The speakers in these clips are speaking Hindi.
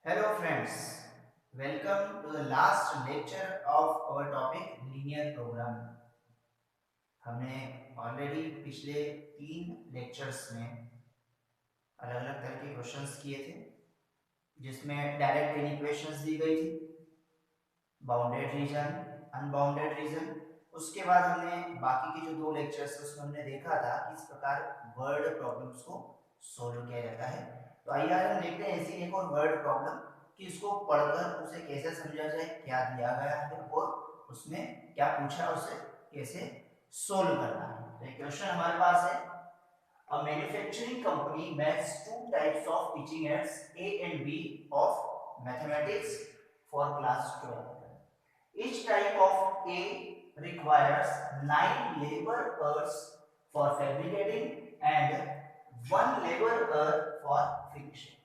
Hello friends, welcome to the last lecture of our topic linear programming. हमने ऑलरेडी पिछले 3 लेक्चर्स में अलग अलग तरह के क्वेश्चंस किए थे जिसमें डायरेक्ट इक्वेशंस दी गई थी, बाउंडेड रीजन, अनबाउंडेड रीजन। उसके बाद हमने बाकी के जो 2 लेक्चर्स उसमें हमने देखा था किस प्रकार वर्ड प्रॉब्लम्स को सोल्व किया जाता है। तो आइए आज हम देखते हैं ऐसी एक और वर्ड प्रॉब्लम कि इसको पढ़कर उसे कैसे समझा जाए, क्या दिया गया है और उसमें क्या पूछा है, उसे कैसे सोल्व करना है। तो एक क्वेश्चन हमारे पास है, a manufacturing company makes 2 types of teaching aids A and B of mathematics for class 12. Each type of A requires 9 labor hours for fabricating and 1 labor hour for finishing.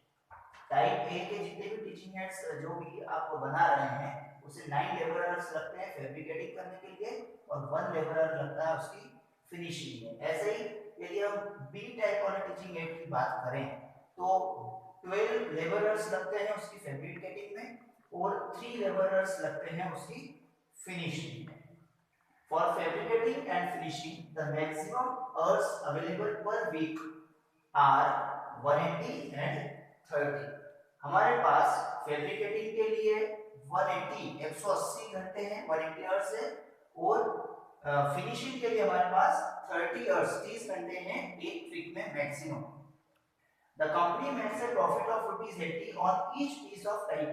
Type A के जितने भी टीचिंग एड्स जो भी आप बना रहे हैं उसे 9 लेबर आवर्स लगते हैं फैब्रिकेटिंग करने के लिए और 1 लेबर आवर लगता है उसकी फिनिशिंग में। ऐसे ही यदि हम बी टाइप वाले टीचिंग एड की बात करें तो 12 लेबर आवर्स लगते हैं उसकी फैब्रिकेटिंग में और 3 लेबर आवर्स लगते हैं उसकी फिनिशिंग में। For fabricating and finishing, the maximum hours available per week are 180 and 30। हमारे पास फैब्रिकेटिंग के लिए 180 घंटे हैं, 180 आवर्स है, और फिनिशिंग के लिए हमारे पास 30 आवर्स 30 घंटे हैं एक वीक में maximum. The company makes a profit of ₹80 on each piece of type.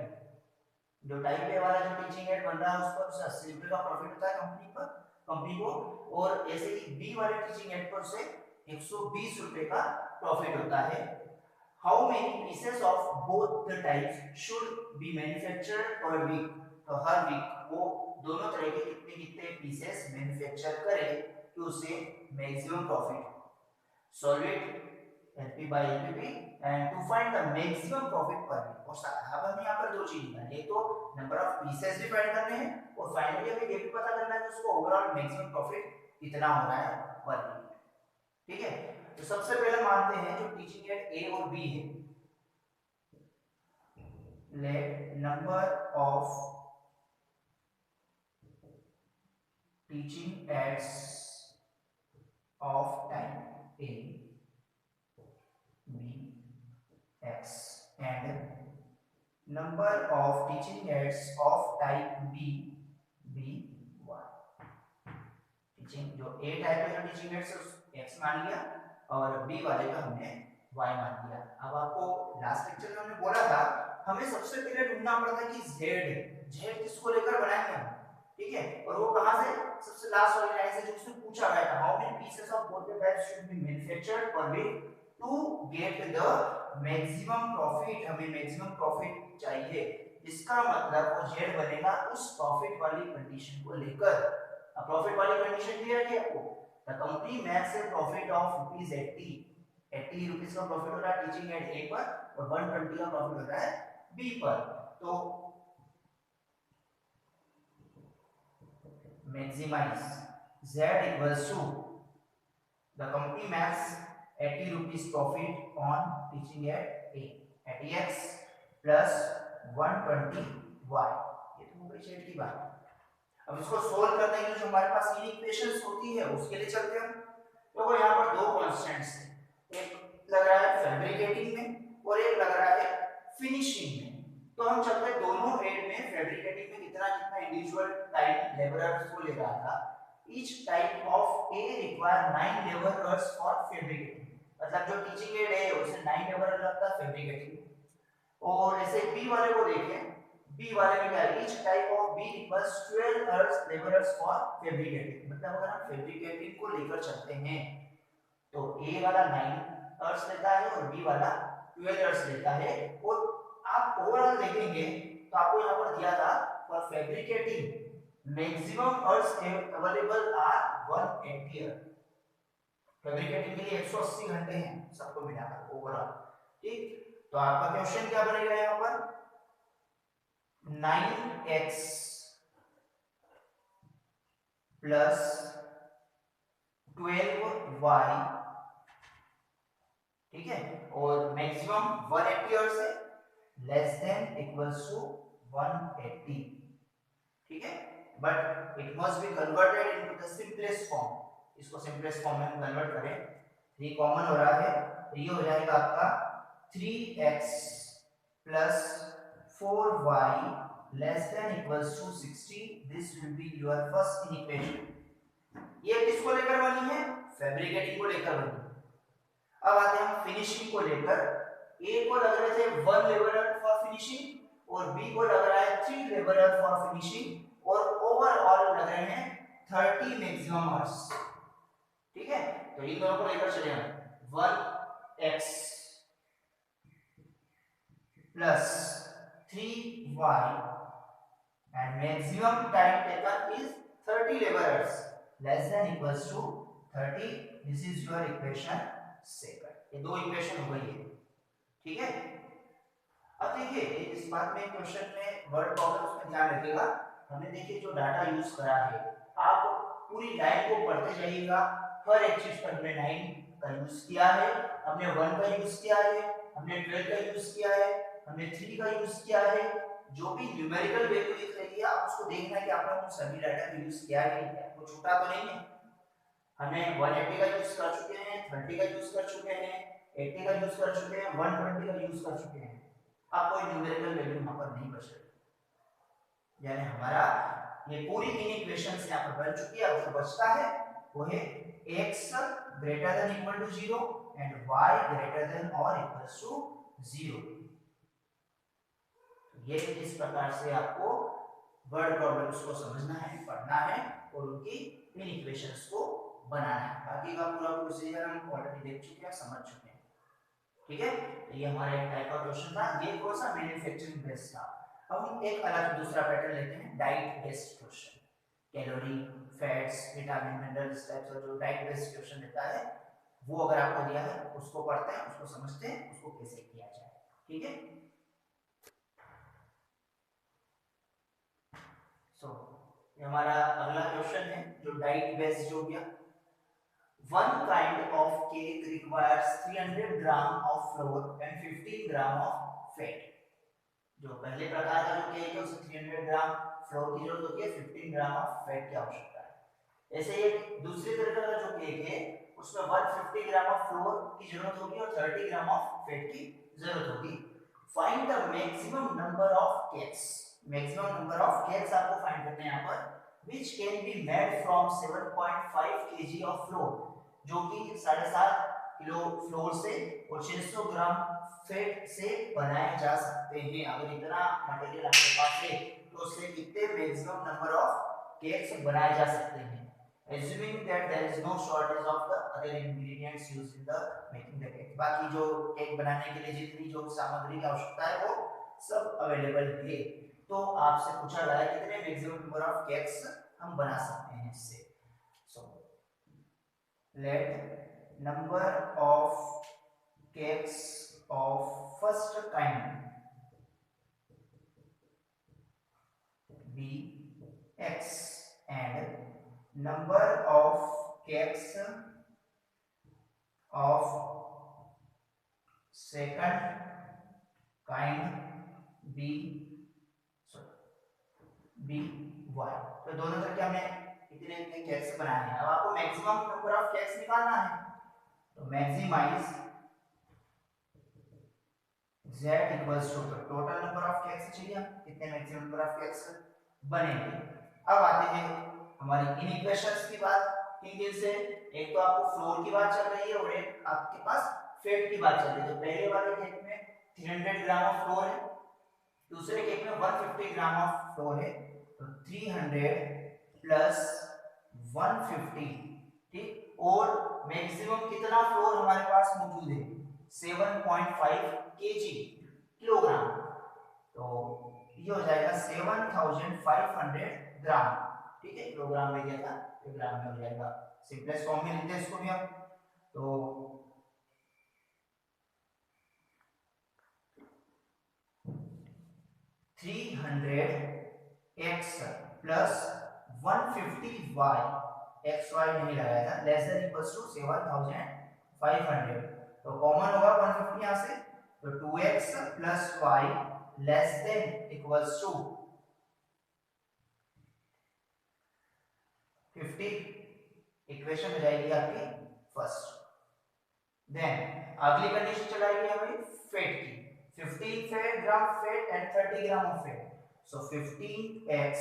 जो टाइप ए वाला जो टीचिंग एड बन रहा है उस पर उसे 80 रुपए का प्रॉफिट होता है कंपनी को, और ऐसे ही बी वाले टीचिंग एड पर उसे 120 रुपए का प्रॉफिट होता है। How many pieces of both the types should be manufactured per week. तो हर वीक वो दोनों तरह के कितने कितने पीसेस मैन्युफैक्चर करे कि उसे maximum profit. Solve it LP by LPP and to find the maximum profit per week। और अब हमें यहाँ पर दो चीज निकालनी है, एक तो नंबर ऑफ पीसेस भी फाइंड करने हैं और फाइनली हमें ये भी पता करना है कि उसको ओवरऑल मैक्सिमम प्रॉफिट कितना हो रहा है पर वीक। ठीक है, तो सबसे पहले मानते हैं जो टीचिंग एड ए और बी है, let number of teaching aids of type A B x and number of teaching aids of type b y। Teaching जो a टाइप का जो टीचिंग एड्स x मान लिया और b वाले का हमने y मान लिया। अब आपको लास्ट लेक्चर में हमने बोला था हमें सबसे पहले ढूंढना पड़ता कि z किसको लेकर बनाएंगे हम, ठीक है, और वो कहां से, सबसे लास्ट वाली लाइन से जो उसमें पूछा गया था, how many pieces of both the types should be manufactured per week to get the maximum profit. हमें मैक्सिमम प्रॉफिट चाहिए, इसका मतलब वो जेड बनेगा उस प्रॉफिट वाली कंडीशन को लेकर। अब प्रॉफिट वाली कंडीशन क्लियर है आपको, the company makes a profit of ₹80 rupees का प्रॉफिट हो रहा है टीचिंग एड ए पर और 120 का प्रॉफिट हो रहा है बी पर। तो maximise z equals to the company makes 80 rupees profit on teaching at A at x plus 120y। ये तो हो गई जेड की बात। अब इसको सोल्व करने के लिए जो हमारे पास इन इक्वेशंस होती है उसके लिए चलते हैं। तो यहाँ पर दो कांस्टेंट्स हैं, एक लग रहा है फैब्रिकेटिंग में और एक लग रहा है फिनिशिंग में। तो हम चलते हैं दोनों एड में, फैब्रिकेटिंग में कितना कितना इंडिविजुअल टाइम लेबरर्स को ले रहा था। each type of A require 9 labor hours for fabricating। मतलब जो टीचिंग एड है उसे 9 लेबर लगता है फैब्रिकेटिंग। और ऐसे बी वाले को देखें, बी वाले में क्या है, each type of B requires 12 hours labor hours for fabricating। मतलब अगर हम फैब्रिकेटिंग को लेकर चलते हैं तो ए वाला 9 hours लेता है और बी वाला 12 hours लेता है। और आप ओवरऑल देखेंगे तो आपको यहाँ पर दिया था for fabricating maximum hours available are 180 hours। Fabricating के लिए 180 घंटे हैं सबको मिलाकर ओवरऑल। ठीक, तो आपका क्वेश्चन क्या बनेगा यहाँ पर, 9x प्लस 12y, ठीक है, और मैक्सिमम 180 आवर्स है, लेस देन इक्वल्स टू 180, ठीक है, but it must be converted into the simplest form. इसको सिंपलेस्ट फॉर्म में कन्वर्ट करें, 3 कॉमन हो रहा है तो ये हो जाएगा आपका 3x plus 4y less than equals to 60। This will be your first equation. ये किसको लेकर बनी है? फैब्रिकेटिंग को लेकर बनी है। अब आते हैं हम फिनिशिंग को लेकर। ए को लग रहे थे 1 लेबरर फॉर फिनिशिंग और बी को लग रहा है 3 लेबरर फॉर फिनिशिंग और ओवरऑल लग रहे हैं 30 मैक्सिमम आवर्स, ठीक है। तो इन दोनों को लेकर चले हम 1x plus 3y and maximum time taken is 30 laborers less than equals to 30। this is your equation second। ये दो इक्वेशन हो गई है, ठीक है। अब देखिए इस बात में क्वेश्चन में वर्ड प्रॉब्लम्स में ध्यान रखिएगा। हमने देखिए जो डाटा यूज करा है, आप पूरी लाइन को पढ़ते जाइएगा। हर एक चीज पर हमने 9 का यूज किया है, हमने 1 का यूज किया है, हमने 12 का यूज किया है, हमने 3 का यूज किया है। जो भी न्यूमेरिकल वैल्यू दिख रही है आप उसको देखना है कि आपने उन सभी डाटा का यूज किया है नहीं किया, वो छूटा तो नहीं है। हमने 180 का यूज कर चुके हैं, 30 का यूज कर चुके हैं, 80 का यूज कर चुके हैं, 120 का यूज कर चुके हैं। अब कोई न्यूमेरिकल वैल्यू यहाँ पर नहीं बच रही, यानी हमारा ये पूरी तीन इक्वेशंस यहाँ पर बन चुकी है। अब जो बचता है वो है x greater than equal to 0 and y greater than और इक्वल्स टू 0। ये इस प्रकार से आपको वर्ड प्रॉब्लम्स को समझना है, पढ़ना है और उनकी इन इक्वेशंस को बनाना है। बाकी का पूरा प्रोसीजर हम ऑलरेडी देख चुके हैं, समझ चुके हैं, ठीक है। तो ये हमारा एक टाइप का क्वेश्चन था, ये कौन सा मैन्युफैक्चरिंग बेस्ड था। अब हम एक अलग दूसरा पैटर्न लेते हैं, diet based question. Calorie, fats, vitamin, minerals types का जो डाइट बेस्ड क्वेश्चन रहता है वो अगर आपको दिया है उसको पढ़ते हैं, उसको समझते हैं, उसको कैसे किया जाए, ठीक है। ये हमारा अगला क्वेश्चन है जो डाइट बेस्ड हो गया। One kind of cake requires 300 gram of flour and 15 gram of fat। जो पहले प्रकार का जो केक है उसमें 300 ग्राम फ्लोर की जरूरत होती है, 15 ग्राम ऑफ फैट की आवश्यकता है। ऐसे ही दूसरे तरह का जो केक है उसमें 150 ग्राम ऑफ फ्लोर की जरूरत होगी और 30 ग्राम ऑफ फैट की जरूरत होगी। Find the maximum number of cakes. Maximum number of cakes आपको फाइंड करने हैं यहाँ पर, which can be made from 7.5 kg of flour, जो कि 7.5 किलो फ्लोर से और 600 ग्राम फैट से बनाए जा सकते हैं। अगर इतना मटेरियल आपके पास है तो उससे कितने मैक्सिमम नंबर ऑफ केक्स बनाए जा सकते हैं, assuming that there is no shortage of the other ingredients used in the making the cake। बाकी जो केक बनाने के लिए जितनी जो सामग्री की आवश्यकता है वो सब अवेलेबल है। तो आपसे पूछा गया है कितने मैक्सिमम नंबर ऑफ केक्स हम बना सकते हैं इससे। So let number of cakes of first kind be x and number of cakes of second kind be y। तो दोनों तरह के हमने इतने इतने केक्स बनाए हैं। अब आपको मैक्सिमम नंबर ऑफ केक्स निकालना है तो maximise z equals to total number of cakes चाहिए, कितने मैक्सिमम नंबर ऑफ केक्स बनेंगे। अब आते हैं हमारी इन इक्वेशंस की बात। किन किन से, एक तो आपको फ्लोर की बात चल रही है और एक आपके पास फैट की बात चल रही है। तो पहले वाले केक में 300 ग्राम ऑफ फ्लोर है, दूसरे केक में 150 ग्राम ऑफ फ्लोर है, तो 300 प्लस 150, ठीक। और मैक्सिमम कितना फ्लोर हमारे पास मौजूद है 7.5 केजी किलोग्राम, तो ये हो जाएगा 7500 ग्राम, ठीक है। किलोग्राम में दिया था तो ग्राम में हो जाएगा। सिंपलेस्ट फॉर्म में लिखते हैं इसको भी हम, तो 300x plus 150y, x Y नहीं लगाया था, लेस देन इक्वल्स टू 7500। तो कॉमन होगा 150 यहाँ से, तो 2x plus y less than equals to 50, equation हो जाएगी आपकी फर्स्ट। देन अगली कंडीशन चलाएगी हमें फेट की, 15 gram fat and 30 gram of fat. So 15x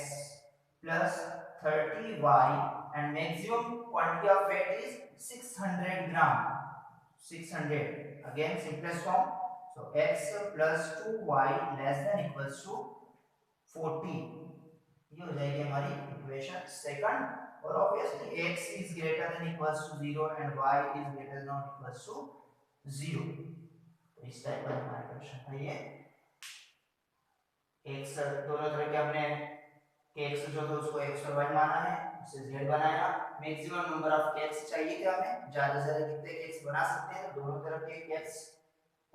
plus 30y and maximum quantity of fat is 600 gram, 600, again simplest form, so x plus 2y less than equals to 40, ये हो जाएगी हमारी इक्वेशन सेकंड। और obviously x is greater than equals to 0 and y is greater than or equals to 0, तो इस टाइप का हमारा इक्वेशन था ये। x दोनों तरह के हमने x जो था उसको x और y माना है, उसे z बनाया। मैक्सिमम नंबर ऑफ x चाहिए थे हमें, ज्यादा से ज्यादा कितने x बना सकते हैं, तो दोनों तरफ के x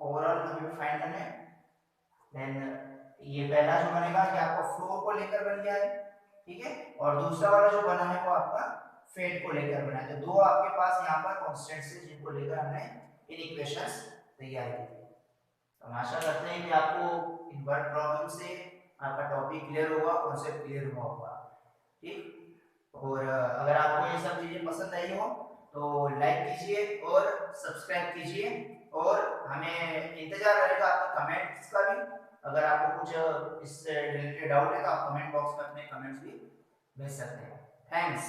ओवरऑल हमें फाइंड करना है। देन ये पहला जो बनेगा ये आपका फ्लोर को लेकर बन गया है, ठीक है, और दूसरा वाला जो बना है वो आपका फेट को लेकर बना है। तो दो आपके पास यहाँ पर कांस्टेंट्स हैं जिनको लेकर हमने इन इक्वेशंस तैयार की थी। तो हम आशा करते हैं कि आपको इन वर्ड प्रॉब्लम से आपका टॉपिक क्लियर होगा, कॉन्सेप्ट क्लियर हुआ होगा, ठीक। और अगर आपको ये सब चीजें पसंद आई हो तो लाइक कीजिए और सब्सक्राइब कीजिए, और हमें इंतजार रहेगा आपके कमेंट्स का भी। अगर आपको कुछ इससे रिलेटेड डाउट है तो आप कमेंट बॉक्स में अपने कमेंट्स भी भेज सकते हैं। थैंक्स।